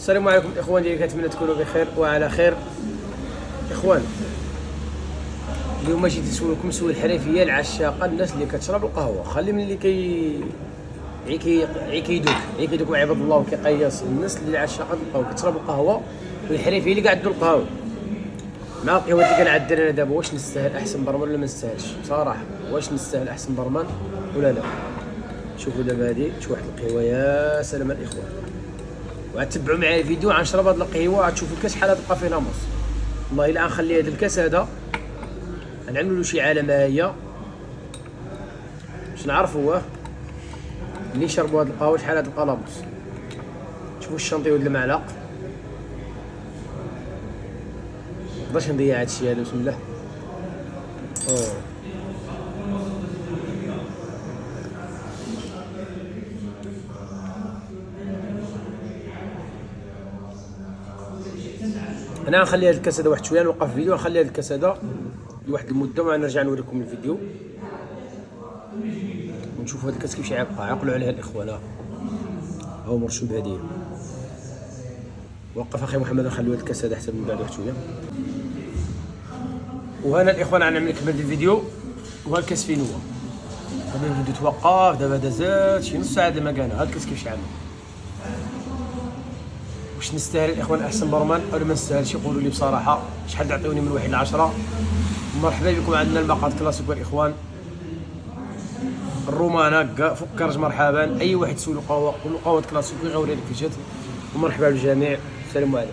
السلام عليكم الاخوان ديالي، كنتمنى تكونوا بخير وعلى خير. اخوان، اليوم جيت نسولكم سؤال حرفيه العشاقه، الناس اللي كتشرب القهوه. خلي من اللي عيكيدوك مع عباد الله وكيقياس. الناس اللي عشاقه القهوه كتشرب القهوه، والحرفيه اللي قاعد القهوه مع القهوه اللي كنعدل انا دابا. واش نستاهل احسن برمان ولا ما نستاهلش؟ بصراحه واش نستاهل احسن برمان ولا لا؟ شوفوا دابا هادي شي واحد القهوه، يا سلام الاخوان. وغتبعوا معايا الفيديو، غنشرب هاد القهوه، غتشوفوا الكاس شحال غتبقى فيه ناموس. والله الا غنخلي هاد الكاس هذا غنعملوا له شي علامه هي باش نعرفوا اللي شربوا هاد القهوه شحال غتبقى ناموس. شوفوا الشانطي ود المعلق. مقدرش نضيع هادشي هذا، بسم الله. انا غنخلي هاد الكاس هذا واحد شويه، نوقف الفيديو، غنخلي هاد الكاس هذا لواحد المده ونرجع نوريكم الفيديو ونشوفوا هاد الكاس كيفاش غيبقى. عقلوا عليها الاخوان، ها هو مرشوب هديه. وقف اخي محمد، نخليو هاد الكاس هذا حتى من بعد واحد شويه. وهنا الاخوان غنعمل نكمل الفيديو. وها الكاس فين هو دابا؟ الفيديو توقف دابا، دازات شي نص ساعه دابا كان. ها الكاس كيفاش عامل؟ واش نستاهل الاخوان احسن برمان ولا ما نستاهلش؟ يقولوا لي بصراحه شحال تعطيوني من 1 ل 10. مرحبا بكم عندنا المقاط كلاسيكو الاخوان. الرومانه فكرج مرحبا. اي واحد سولو قهوه قولوا قهوه كلاسيكو غيوري لك الجهد. ومرحبا بالجميع، السلام عليكم.